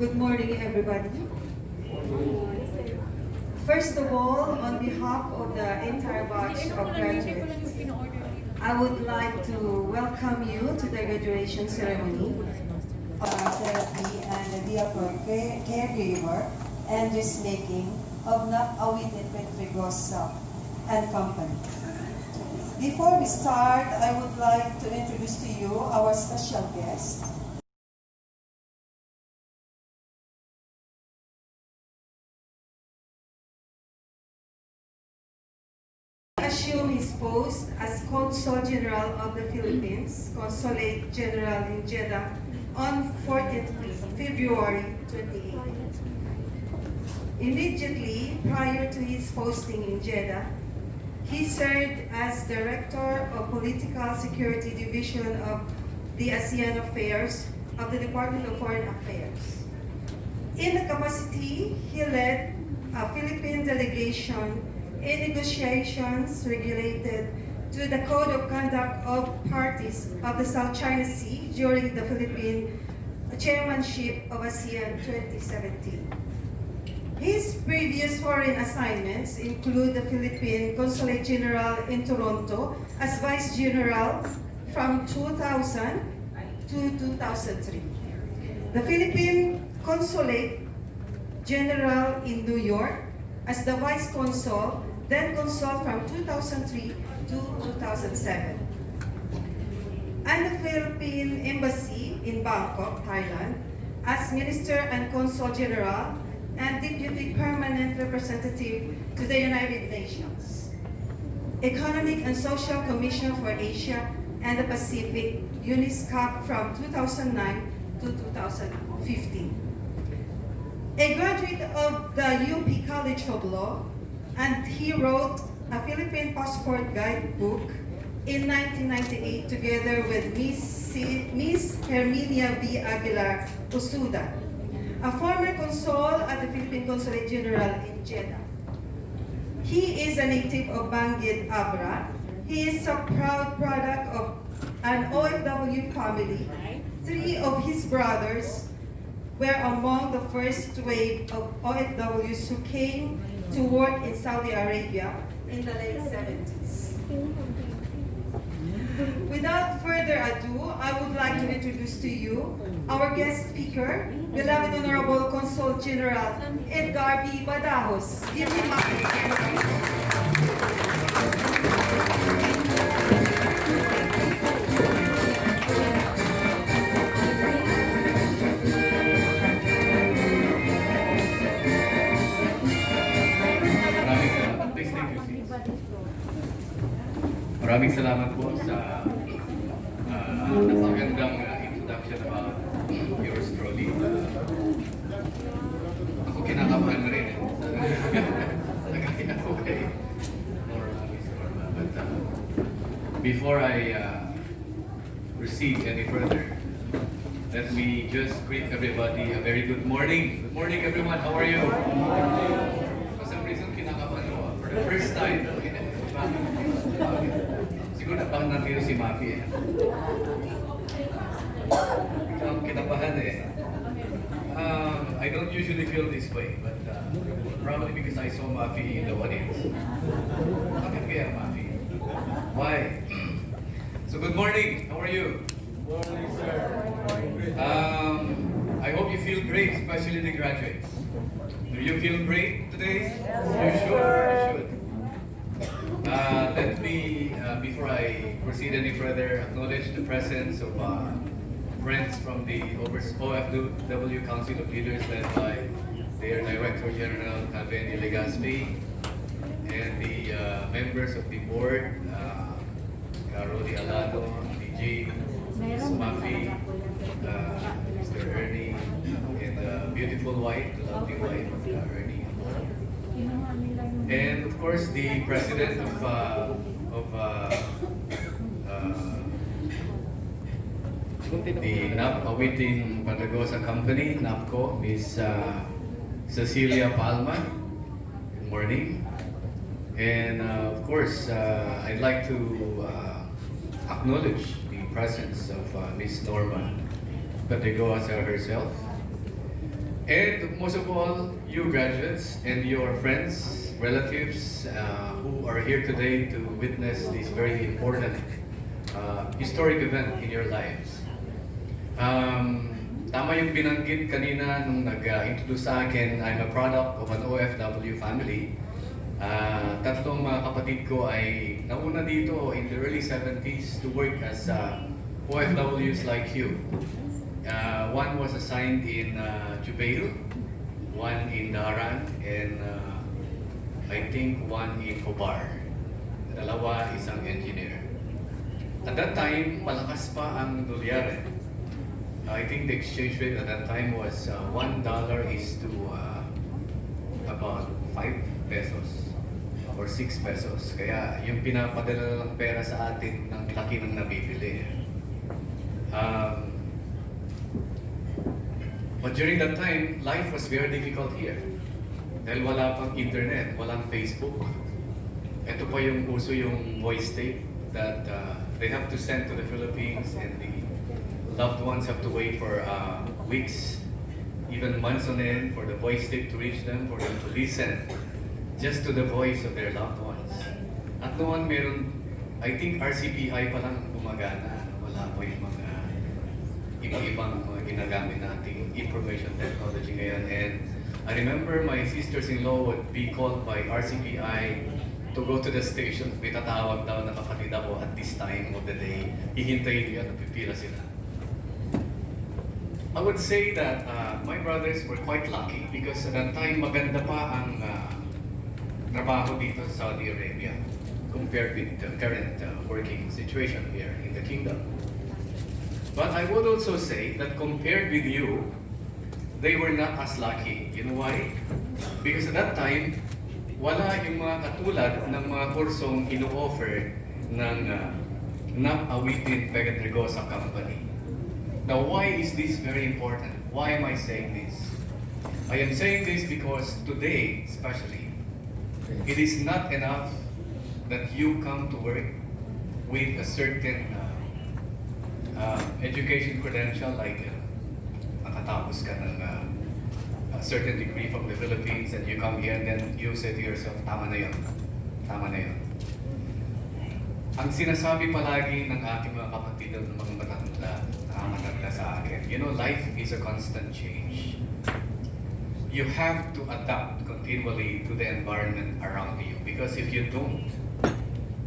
Good morning, everybody. First of all, on behalf of the entire batch of graduates, I would like to welcome you to the graduation ceremony. Therapy and the caregiver and risk making of Awitin Petrigosa and Company. Before we start, I would like to introduce to you our special guest. Assume his post as Consul General of the Philippines, Consulate General in Jeddah, on 14th February 28. Immediately prior to his posting in Jeddah, he served as Director of Political Security Division of the ASEAN Affairs of the Department of Foreign Affairs. In the capacity, he led a Philippine delegation in negotiations related to the Code of Conduct of Parties of the South China Sea during the Philippine chairmanship of ASEAN 2017. His previous foreign assignments include the Philippine Consulate General in Toronto as Vice General from 2000 to 2003. The Philippine Consulate General in New York as the Vice Consul, then Consul from 2003 to 2007. And the Philippine Embassy in Bangkok, Thailand, as Minister and Consul General and Deputy Permanent Representative to the United Nations. Economic and Social Commission for Asia and the Pacific, UNISCAP from 2009 to 2015. A graduate of the UP College of Law, and he wrote a Philippine Passport Guidebook in 1998 together with Miss Herminia V. Aguilar Usuda, a former consul at the Philippine Consulate General in Jeddah. He is a native of Banggit, Abra. He is a proud product of an OFW family. 3 of his brothers were among the first wave of OFWs who came to work in Saudi Arabia in the late 70s. Without further ado, I would like to introduce to you our guest speaker, beloved Honorable Consul General Edgar B. Badajos. Give him up. Maraming salamat po sa napakagandang introduction about yours truly. Ako kinakabahan na rin. Nagkakita ko kay Miss Norma. But before I proceed any further, let me just greet everybody a very good morning. Good morning everyone, how are you? For some reason kinakabahan ko for the first time. Siguro napang nandito si Mafi eh. Kinabahan eh. I don't usually feel this way, but probably because I saw Mafi in the audience. Bakit kaya Mafi? Why? So good morning, how are you? Good morning, sir. I hope you feel great, especially the graduates. Do you feel great today? You should, you should. Let me, before I proceed any further, acknowledge the presence of friends from the OFW Council of Leaders led by their Director General, Calvin Legaspi, and the members of the board, Rodi Alado, DG, Ms. Mafi, Mr. Ernie, and the beautiful wife, the lovely wife of Ernie. And of course, the president of the NAP Awitin Petrigosa Company, NAPCO, Ms. Cecilia Palma. Good morning. And of course, I'd like to acknowledge the presence of Ms. Norma Petrigosa herself. And most of all, you graduates and your friends, relatives who are here today to witness this very important historic event in your lives. Tama yung binanggit kanina nung nag-introduce sa akin, I'm a product of an OFW family. Tatlong mga kapatid ko ay nauna dito in the early 70s to work as OFWs like you. One was assigned in Jubail, one in Daharan, and I think one in Cobar. Dalawa, isang engineer. At that time, malakas pa ang dolyar. I think the exchange rate at that time was $1 is to about 5 pesos or 6 pesos. Kaya yung pinapadala ng pera sa atin, ng laki ng nabibili. But during that time, life was very difficult here. Dahil wala pang internet, walang Facebook. Ito pa yung uso yung voice tape that they have to send to the Philippines, and the loved ones have to wait for weeks, even months on end for the voice tape to reach them, for them to listen just to the voice of their loved ones. At noon meron, I think RCPI pa lang gumagana, wala pa yung mga iba-ibang mga ginagamit nating information technology ngayon. And I remember my sisters-in-law would be called by RCPI to go to the station. May tatawag daw na kapatid ako at this time of the day. Hihintayin niya, napipila sila. I would say that my brothers were quite lucky because at that time maganda pa ang trabaho dito sa Saudi Arabia compared with the current working situation here in the kingdom. But I would also say that compared with you, they were not as lucky. You know why? Because at that time, wala yung mga katulad ng mga kursong ino-offer ng Nap-Awitin Pegadregosa Company. Now, why is this very important? Why am I saying this? I am saying this because today, especially, it is not enough that you come to work with a certain education credential, like nakatapos ka ng a certain degree from the Philippines, and you come here and then you say to yourself, tama na yun. Tama na yun. Ang sinasabi palagi ng aking mga kapatid ng mga nakakatanda sa akin, you know, life is a constant change. You have to adapt continually to the environment around you, because if you don't,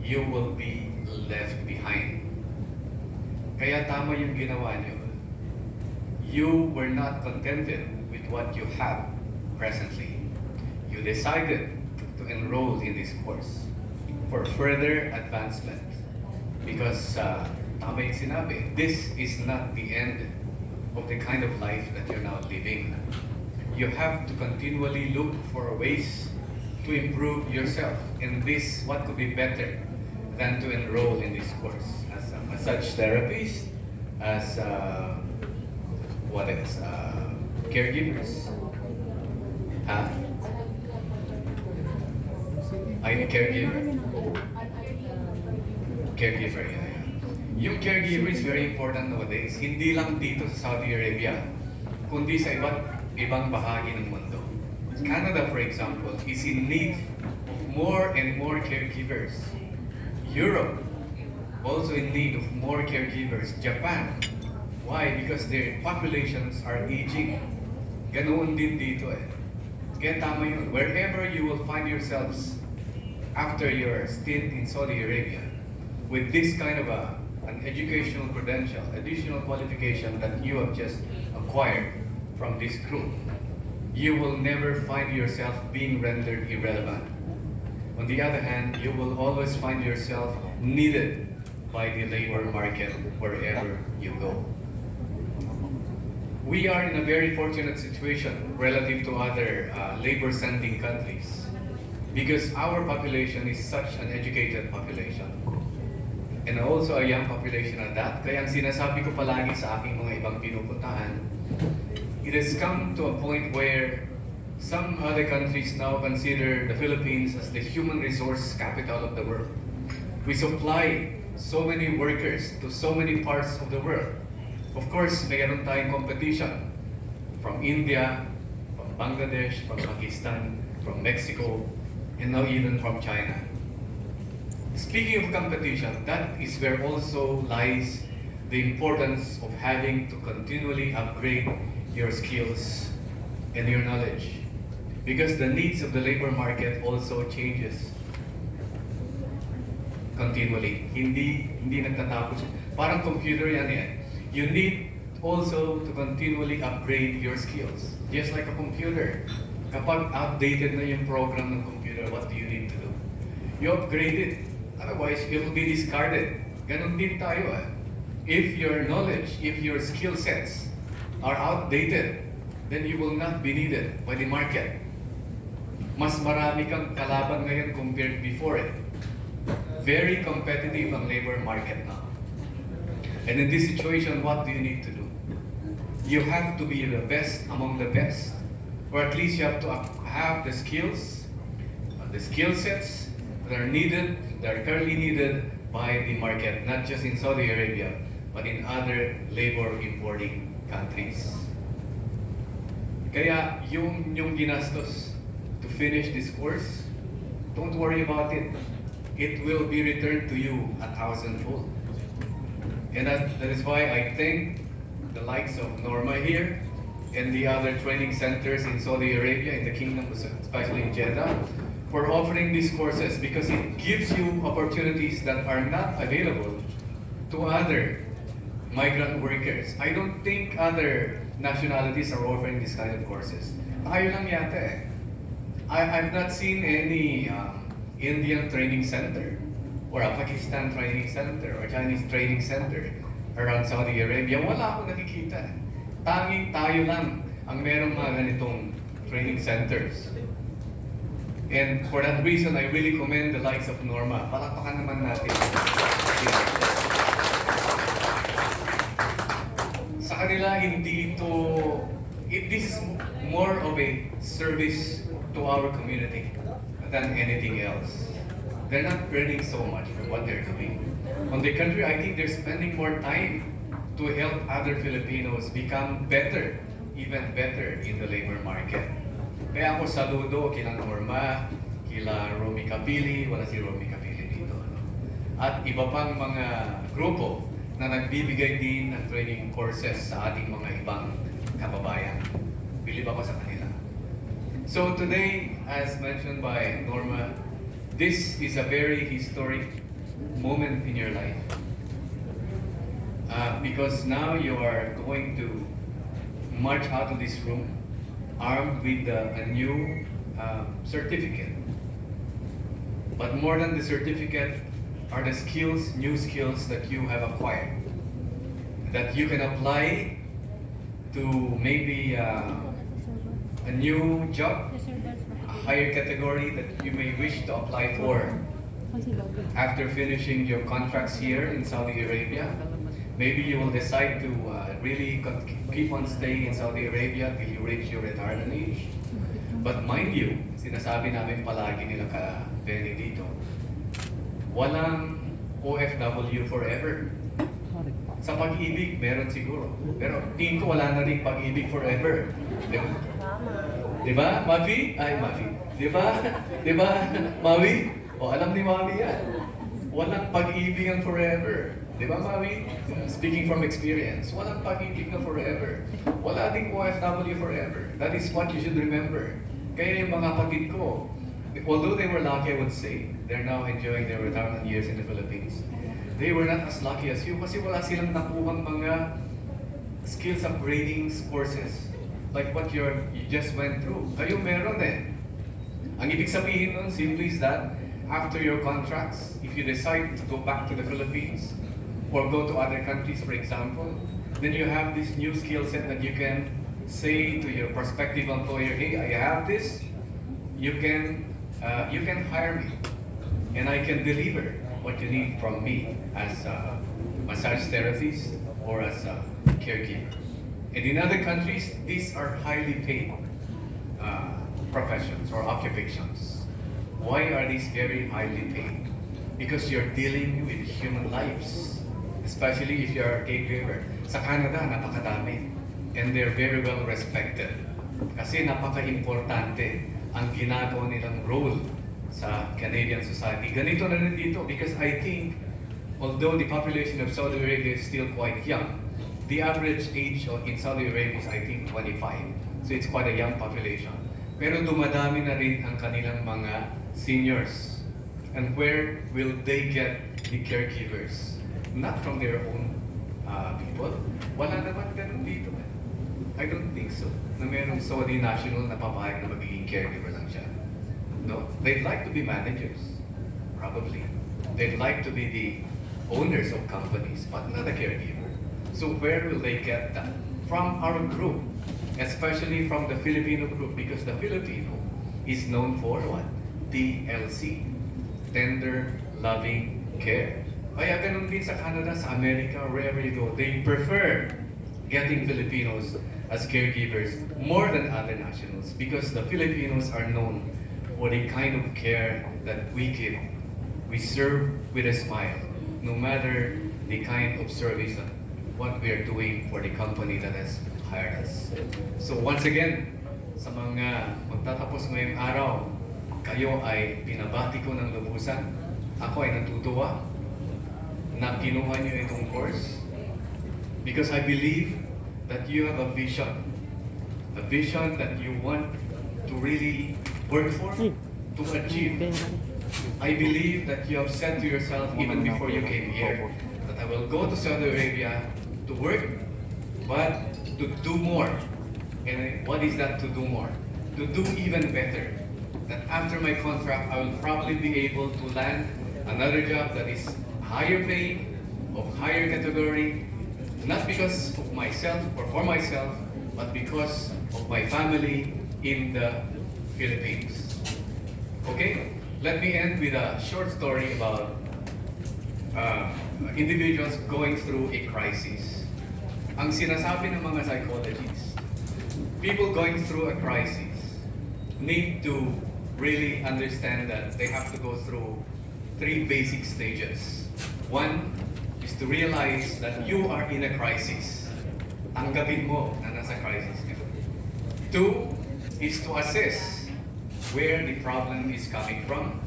you will be left behind. Kaya tama yung ginawa niyo. You were not contented with what you have presently. You decided to enroll in this course for further advancement, because tama yung sinabi, this is not the end of the kind of life that you're now living. You have to continually look for ways to improve yourself, and this, what could be better than to enroll in this course as a massage therapist, as what else, caregivers. I'm a caregiver. Caregiver, yeah. Yung caregiver is very important nowadays, hindi lang dito sa Saudi Arabia, kundi sa ibang bahagi ng mundo. Canada, for example, is in need of more and more caregivers. Europe, also in need of more caregivers. Japan, why? Because their populations are aging. Ganoon din dito eh. Kaya tama yun. Wherever you will find yourselves after your stint in Saudi Arabia, with this kind of an educational credential, additional qualification that you have just acquired from this group, you will never find yourself being rendered irrelevant. On the other hand, you will always find yourself needed by the labor market wherever you go. We are in a very fortunate situation relative to other labor-sending countries, because our population is such an educated population, and also a young population at that. Kaya ang sinasabi ko palagi sa aking mga ibang pinupuntahan, it has come to a point where some other countries now consider the Philippines as the human resource capital of the world. We supply so many workers to so many parts of the world. Of course, mayroon tayong competition from India, Bangladesh, from Pakistan, from Mexico, and now even from China. Speaking of competition, that is where also lies the importance of having to continually upgrade your skills and your knowledge. Because the needs of the labor market also changes continually. Hindi nagtatapos. Parang computer yan eh. You need also to continually upgrade your skills. Just like a computer. Kapag outdated na yung program ng computer, what do you need to do? You upgrade it. Otherwise, it will be discarded. Ganon din tayo eh. If your knowledge, if your skill sets are outdated, then you will not be needed by the market. Mas marami kang kalaban ngayon compared before it. Very competitive ang labor market now. And in this situation, what do you need to do? You have to be the best among the best. Or at least you have to have the skills, the skill sets that are needed, that are currently needed by the market, not just in Saudi Arabia, but in other labor importing countries. Kaya yung ginastos to finish this course, don't worry about it. It will be returned to you 1,000-fold. And that is why I thank the likes of Norma here and the other training centers in Saudi Arabia, in the kingdom, especially in Jeddah, for offering these courses, because it gives you opportunities that are not available to other migrant workers. I don't think other nationalities are offering this kind of courses. Tayo lang yata eh. I've not seen any Indian training center or a Pakistan training center or Chinese training center around Saudi Arabia. Wala akong nakikita. Tanging tayo lang ang merong mga ganitong training centers. And for that reason, I really commend the likes of Norma. Palakpakan naman natin. Sa kanila, hindi ito, this is more of a service to our community than anything else. They're not earning so much for what they're doing. On the contrary, I think they're spending more time to help other Filipinos become better, even better in the labor market. Kaya ako saludo kila Norma, kila Romy Capili, wala si Romy Capili dito. No? At iba pang mga grupo na nagbibigay din ng training courses sa ating mga ibang kababayan. Bilib ako sa kanila. So today, as mentioned by Norma, this is a very historic moment in your life. Because now you are going to march out of this room armed with a new certificate. But more than the certificate are the skills, new skills that you have acquired, that you can apply to maybe a new job, a higher category that you may wish to apply for after finishing your contracts here in Saudi Arabia. Maybe you will decide to really keep on staying in Saudi Arabia till you reach your retirement age. But mind you, sinasabi namin palagi nila ka Benny dito, walang OFW forever. Sa pag-ibig, meron siguro. Pero tingin ko wala na rin pag-ibig forever. Diba, Mavi? Ay, Mavi. Diba? Diba, Mavi? O, alam ni Mavi yan. Walang pag-ibig ang forever. Diba, Mavi? Speaking from experience, walang pag-ibig na forever. Wala ding OFW forever. That is what you should remember. Kaya yung mga kapatid ko, although they were lucky, I would say, they're now enjoying their retirement years in the Philippines. They were not as lucky as you kasi wala silang nakuhang mga skills upgrading courses like what you just went through. Kayo meron eh. Ang ibig sabihin nun simply is that after your contracts, if you decide to go back to the Philippines or go to other countries, for example, then you have this new skill set that you can say to your prospective employer, hey, I have this, you can hire me and I can deliver what you need from me as a massage therapist or as a caregiver. And in other countries, these are highly paid professions or occupations. Why are these very highly paid? Because you're dealing with human lives, especially if you're a caregiver. Sa Canada, napakadami. And they're very well respected. Kasi napaka-importante ang ginagawa nilang role sa Canadian society. Ganito na rin dito because I think although the population of Saudi Arabia is still quite young, the average age in Saudi Arabia is I think 25. So it's quite a young population. Pero dumadami na rin ang kanilang mga seniors. And where will they get the caregivers? Not from their own people. Wala naman ganun dito. I don't think so. Na mayroong Saudi national na papayag na magiging caregiver lang siya. No, they'd like to be managers. Probably. They'd like to be the owners of companies, but not a caregiver. So where will they get that? From our group, especially from the Filipino group, because the Filipino is known for what? TLC. Tender, loving care. Kaya ganun din sa Canada, sa America, wherever you go, they prefer getting Filipinos as caregivers more than other nationals because the Filipinos are known for the kind of care that we give. We serve with a smile, no matter the kind of service that what we are doing for the company that has hired us. So once again, sa mga magtatapos ngayong araw, kayo ay pinabati ko ng lubusan. Ako ay natutuwa na kinuha niyo itong course because I believe that you have a vision that you want to really work for, to achieve. I believe that you have said to yourself even before you came here that I will go to Saudi Arabia to work, but to do more. And what is that to do more? To do even better. That after my contract, I will probably be able to land another job that is higher pay, of higher category, not because of myself or for myself, but because of my family in the Philippines. Okay? Let me end with a short story about individuals going through a crisis. Ang sinasabi ng mga psychologists, people going through a crisis need to really understand that they have to go through 3 basic stages. One is to realize that you are in a crisis. Tanggapin mo na nasa crisis ka. 2 is to assess where the problem is coming from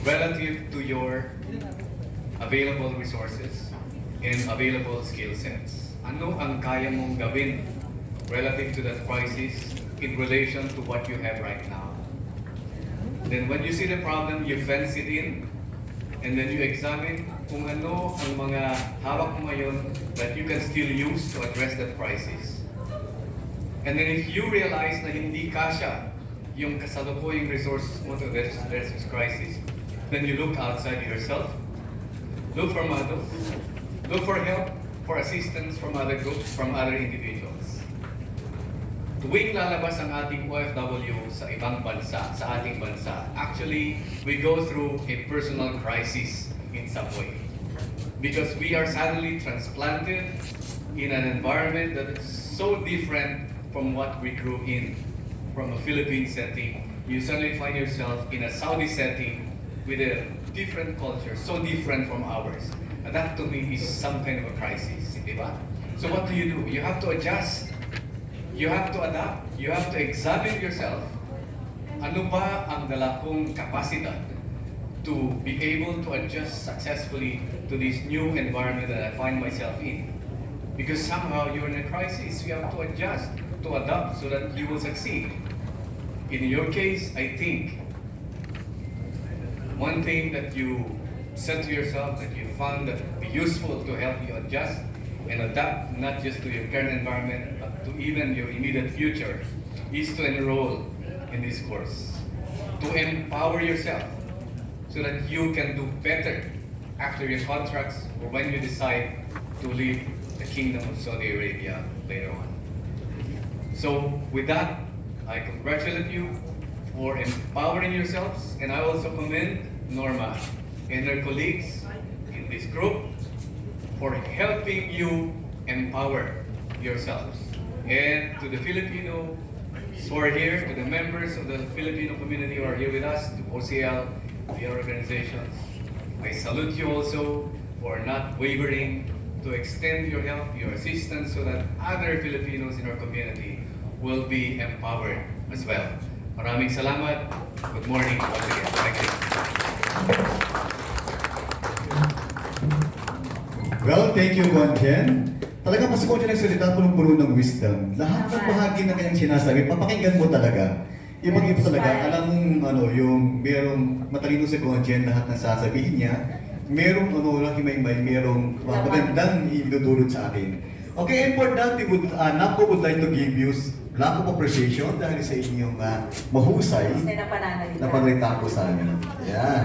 relative to your available resources and available skill sets. Ano ang kaya mong gawin relative to that crisis in relation to what you have right now? Then when you see the problem, you fence it in, and then you examine kung ano ang mga hawak mo ngayon that you can still use to address that crisis. And then if you realize na hindi kasya yung kasalukuyang resources mo to address this crisis, then you look outside yourself, look for models, look for help, for assistance from other groups, from other individuals. Tuwing lalabas ang ating OFW sa ibang bansa, sa ating bansa, actually, we go through a personal crisis in some way. Because we are suddenly transplanted in an environment that is so different from what we grew in. From a Philippine setting, you suddenly find yourself in a Saudi setting with a different culture, so different from ours. And that to me is some kind of a crisis, di ba? So what do? You have to adjust. You have to adapt. You have to examine yourself. Ano ba ang dala kong kapasidad to be able to adjust successfully to this new environment that I find myself in? Because somehow you're in a crisis. You have to adjust, to adapt so that you will succeed. In your case, I think one thing that you said to yourself that you found that be useful to help you adjust and adapt not just to your current environment but to even your immediate future is to enroll in this course, to empower yourself so that you can do better after your contracts or when you decide to leave the Kingdom of Saudi Arabia later on. So with that, I congratulate you for empowering yourselves, and I also commend Norma and her colleagues in this group for helping you empower yourselves. And to the Filipino who are here, to the members of the Filipino community who are here with us, to OCL, the organizations, I salute you also for not wavering to extend your help, your assistance, so that other Filipinos in our community will be empowered as well. Maraming salamat. Good morning once again. Thank you. Well, thank you, Gonjen. Talaga mas ko dyan nagsalita, punong-puno ng wisdom. Lahat ng bahagi na kanyang sinasabi, papakinggan mo talaga. Ibang-iba talaga, alam mong yung merong matalino si Gonjen, lahat ng sasabihin niya, merong himay-may, merong magandang idudulot sa akin. Okay, and for that, NAPCO would like to give you blank of appreciation dahil sa inyong mahusay na pananalita. na panalita ko sa amin. Yan.